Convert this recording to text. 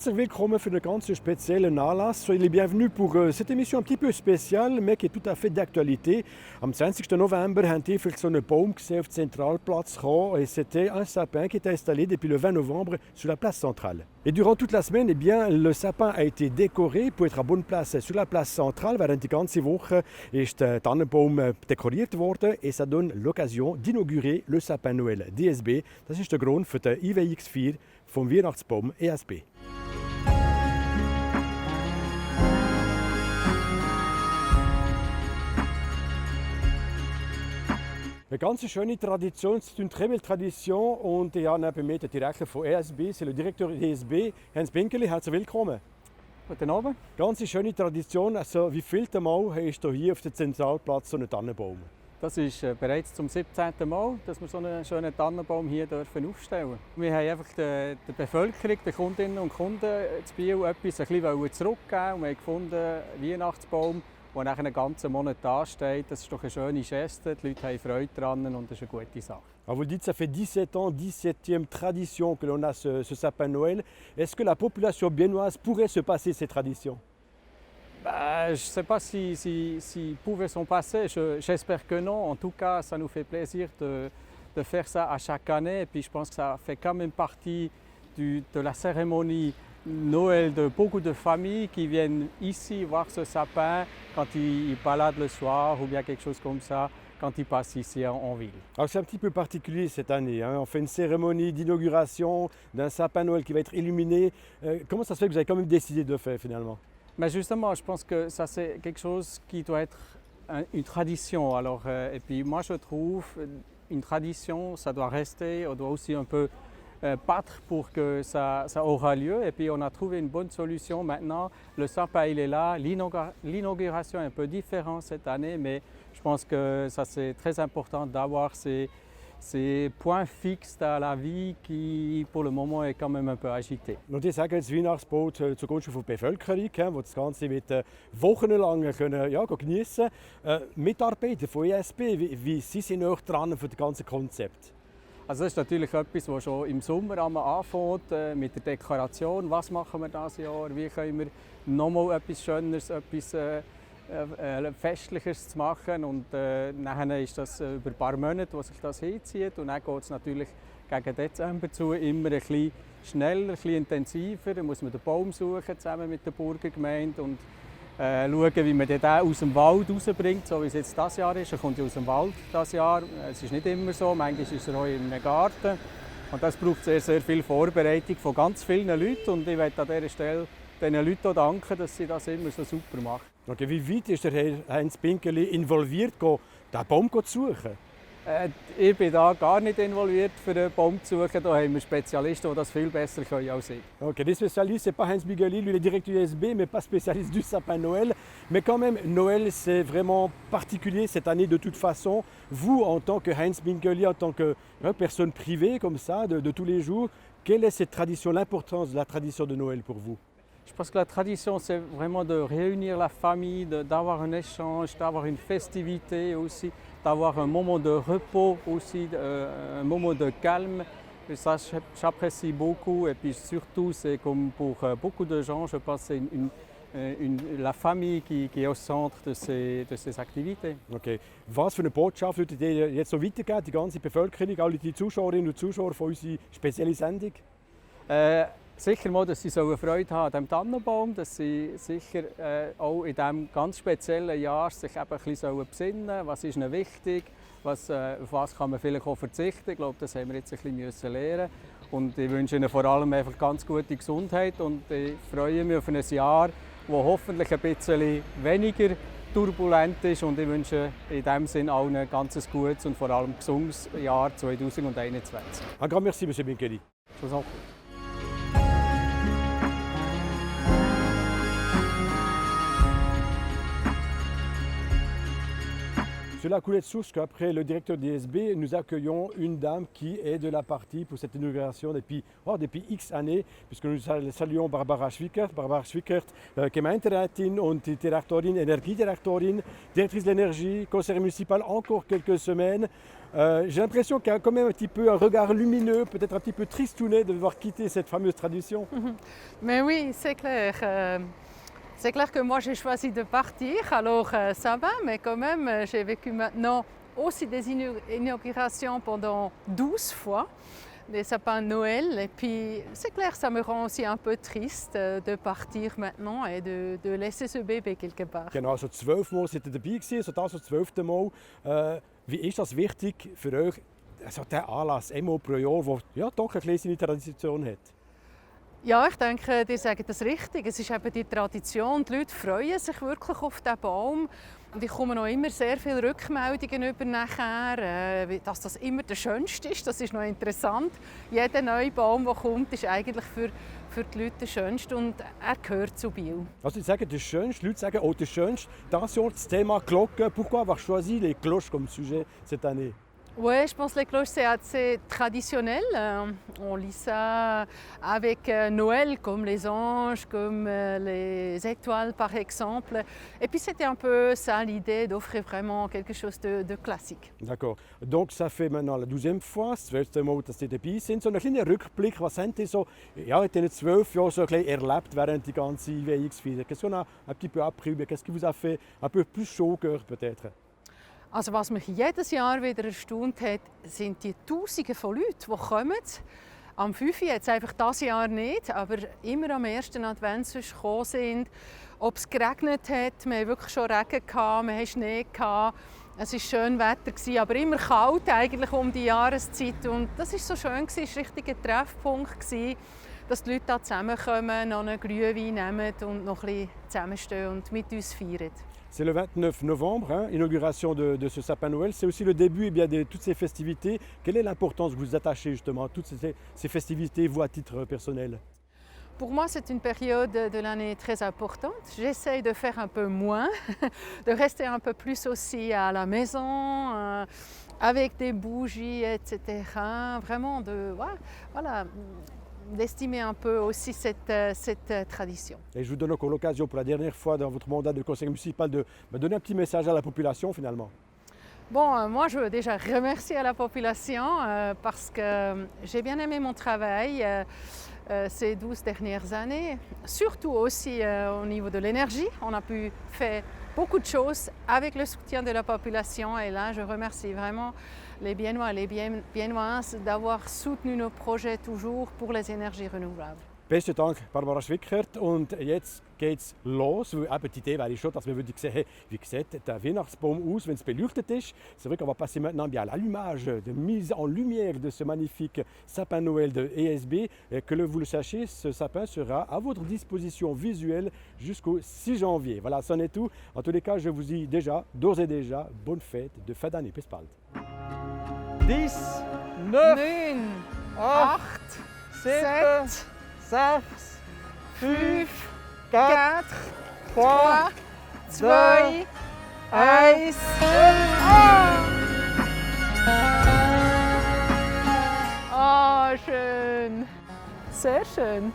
Herzlich willkommen für einen ganz speziellen Anlass. Soyez les bienvenus pour cette émission un petit peu spéciale, mais qui est tout à fait d'actualité. Am 20. November haben die vielleicht so einen Baum gesehen auf den Zentralplatz gekommen, et c'était un sapin qui était installé depuis le 20 novembre sur la place centrale. Et durant toute la semaine, eh bien, le sapin a été décoré pour être à bonne place sur la place centrale. Während die ganze Woche ist der Tannenbaum dekoriert worden et ça donne l'occasion d'inaugurer le sapin Noël DSB. Das ist der Grund für den IWX4 vom Weihnachtsbaum ESB. Eine ganz schöne Tradition, c'est une très belle tradition. Und ich habe neben mir den Direktor von ESB, c'est le directeur ESB, Heinz Binkeli. Herzlich willkommen. Guten Abend. Ganz schöne Tradition. Also, wie vielte Mal hast du hier auf dem Zentralplatz so einen Tannenbaum? Das ist bereits zum 17. Mal, dass wir so einen schönen Tannenbaum hier aufstellen dürfen. Wir haben einfach der Bevölkerung, den Kundinnen und Kunden zu Biel etwas ein bisschen zurückgeben. Und wir haben gefunden, einen Weihnachtsbaum, der nach einem ganzen Monat da steht, das ist doch eine schöne Geste. Die Leute haben Freude daran und das ist eine gute Sache. Alors vous dites que ça fait 17 ans, 17e tradition que l'on a ce sapin Noël. Est-ce que la population biennoise pourrait se passer ces traditions? Je ne sais pas si pouvait s'en passer, j'espère que non. En tout cas, ça nous fait plaisir de faire ça à chaque année. Et puis je pense que ça fait quand même partie de la cérémonie Noël de beaucoup de familles qui viennent ici voir ce sapin quand ils baladent le soir ou bien quelque chose comme ça, quand ils passent ici en ville. Alors c'est un petit peu particulier cette année, hein? On fait une cérémonie d'inauguration d'un sapin Noël qui va être illuminé. Comment ça se fait que vous avez quand même décidé de le faire finalement? Mais justement, je pense que ça c'est quelque chose qui doit être une tradition. Alors, et puis moi je trouve une tradition, ça doit rester, on doit aussi un peu battre pour que ça aura lieu. Et puis on a trouvé une bonne solution maintenant. Le sapin il est là, l'inauguration est un peu différente cette année, mais je pense que ça c'est très important d'avoir ces points fixes dans la vie qui pour le moment est quand même un peu agité. Und ich sage jetzt Weihnachtsboot zugunsten der Bevölkerung, die das Ganze mit wochenlang können, geniessen können. Mitarbeiter von ESB, wie sie sind noch dran für das ganze Konzept? Also das ist natürlich etwas, was schon im Sommer anfängt mit der Dekoration. Was machen wir dieses Jahr? Wie können wir nochmal etwas Schöneres, etwas Festliches zu machen? Und nachher ist das über ein paar Monate, wo sich das hinzieht. Und dann geht es natürlich gegen Dezember zu immer ein bisschen schneller, ein bisschen intensiver. Dann muss man den Baum suchen, zusammen mit der Burgergemeinde und schauen, wie man den aus dem Wald rausbringt, so wie es jetzt dieses Jahr ist. Er kommt ja aus dem Wald dieses Jahr. Es ist nicht immer so, manchmal ist er auch in einem Garten. Und das braucht sehr, sehr viel Vorbereitung von ganz vielen Leuten. Und ich möchte an dieser Stelle den Leuten auch danken, dass sie das immer so super machen. Okay, wie weit ist der Herr Heinz Binkeli involviert, den Baum zu suchen? Ich bin da gar nicht involviert, für den Baum zu suchen. Da haben wir Spezialisten, die das viel besser können als ich. Ok, les spécialistes, c'est pas Heinz Binkeli, lui il est directeur USB, mais pas spécialiste du sapin Noël. Mais quand même, Noël c'est vraiment particulier cette année de toute façon. Vous, en tant que Heinz Binkeli, en tant que personne privée comme ça, de tous les jours, quelle est cette tradition, l'importance de la tradition de Noël pour vous? Je pense que la tradition, c'est vraiment de réunir la famille, d'avoir un échange, d'avoir une festivité aussi, d'avoir un moment de repos aussi, un moment de calme. Et ça, j'apprécie beaucoup. Et puis surtout, c'est comme pour beaucoup de gens, je pense que c'est la famille qui est au centre de ces activités. Okay. Was für eine Botschaft würdet ihr jetzt so weitergeben, die ganze Bevölkerung, alle die Zuschauerinnen und Zuschauer von unserer speziellen Sendung? Sicher mal, dass sie Freude haben an diesem Tannenbaum, dass sie sicher auch in diesem ganz speziellen Jahr sich eben ein bisschen besinnen sollen, was ist ihnen wichtig, auf was kann man vielleicht auch verzichten. Ich glaube, das haben wir jetzt ein bisschen lernen. Und ich wünsche ihnen vor allem einfach ganz gute Gesundheit und ich freue mich auf ein Jahr, das hoffentlich ein bisschen weniger turbulent ist und ich wünsche in diesem Sinne allen ein ganz gutes und vor allem gesundes Jahr 2021. Un grand merci, Monsieur Binkeli. Je vous en prie. Cela coulait de source qu'après le directeur d'ESB, nous accueillons une dame qui est de la partie pour cette inauguration depuis X années, puisque nous saluons Barbara Schwickert, Gemeinderätin und die Direktorin, Energiedirektorin, Directrice de l'énergie, conseillère municipale encore quelques semaines. J'ai l'impression qu'il y a quand même un petit peu un regard lumineux, peut-être un petit peu tristounet de devoir quitter cette fameuse tradition. Mais oui, c'est clair. C'est clair que moi j'ai choisi de partir, alors ça va, mais quand même j'ai vécu maintenant aussi des inaugurations pendant 12 fois, des sapins de Noël. Et puis c'est clair, ça me rend aussi un peu triste de partir maintenant et de laisser ce bébé quelque part. Genau, so 12 Mal seid ihr dabei gewesen, so das so 12. Mal. Wie ist das wichtig für euch, also der Anlass einmal pro Jahr, der ja, doch eine kleine Tradition hat? Ja, ich denke, die sagen das richtig. Es ist eben die Tradition. Die Leute freuen sich wirklich auf diesen Baum. Und ich komme noch immer sehr viele Rückmeldungen über nachher, dass das immer der schönste ist. Das ist noch interessant. Jeder neue Baum, der kommt, ist eigentlich für die Leute der schönste und er gehört zu Biel. Also, ich sage, der schönste, die Leute sagen auch der schönste. Das Jahr das Thema Glocken. Pourquoi avoir choisi les cloches comme sujet cette année? Oui, je pense que les cloches, c'est assez traditionnel. On lit ça avec Noël, comme les anges, comme les étoiles, par exemple. Et puis, c'était un peu ça l'idée d'offrir vraiment quelque chose de classique. D'accord. Donc, ça fait maintenant la 12e fois, das 12. Mal, dass Sie dabei sind. So ein kleiner Rückblick, was haben Sie so ja, in diesen 12 Jahren so ein bisschen erlebt während die ganze Weihungsfeier? Qu'est-ce qu'on a un petit peu appris? Qu'est-ce qui vous a fait un peu plus chaud au cœur peut-être? Also was mich jedes Jahr wieder erstaunt hat, sind die Tausende von Leuten, die kommen. Am 5. jetzt einfach dieses Jahr nicht, aber immer am 1. Advent gekommen sind. Ob es geregnet hat, wir hatten wirklich schon Regen, wir hatten Schnee. Es war schön Wetter, aber immer kalt eigentlich um die Jahreszeit. Und das war so schön, es war ein richtiger Treffpunkt, dass die Leute hier zusammenkommen, noch einen Glühwein nehmen und noch ein bisschen zusammenstehen und mit uns feiern. C'est le 29 novembre, hein, inauguration de ce sapin Noël. C'est aussi le début de toutes ces festivités. Quelle est l'importance que vous attachez justement à toutes ces festivités, vous à titre personnel? Pour moi, c'est une période de l'année très importante. J'essaye de faire un peu moins, de rester un peu plus aussi à la maison, avec des bougies, etc. Vraiment d'estimer un peu aussi cette tradition. Et je vous donne encore l'occasion pour la dernière fois dans votre mandat de conseiller municipal de me donner un petit message à la population finalement. Bon, moi je veux déjà remercier la population parce que j'ai bien aimé mon travail ces 12 dernières années, surtout aussi au niveau de l'énergie. On a pu faire beaucoup de choses avec le soutien de la population et là je remercie vraiment les Biennois et les Biennoises d'avoir soutenu nos projets toujours pour les énergies renouvelables. Besten Dank, Barbara Schwickert. Und jetzt geht's los. Eben, die Idee wäre schon, dass wir sagen, hey, wie sieht der Weihnachtsbaum aus, wenn es beleuchtet ist. C'est vrai qu'on va passer maintenant bien à l'allumage, de mise en lumière de ce magnifique sapin Noël de ESB. Et que vous le sachiez, ce sapin sera à votre disposition visuelle jusqu'au 6 janvier. Voilà, c'en est tout. En tous les cas, je vous dis déjà, d'ores et déjà, bonne fête de fin d'année. Bis bald. 10, 9, 9, 8, 7, 6, 5, 4, 4, 3, 2, 1. Oh, schön. Sehr schön.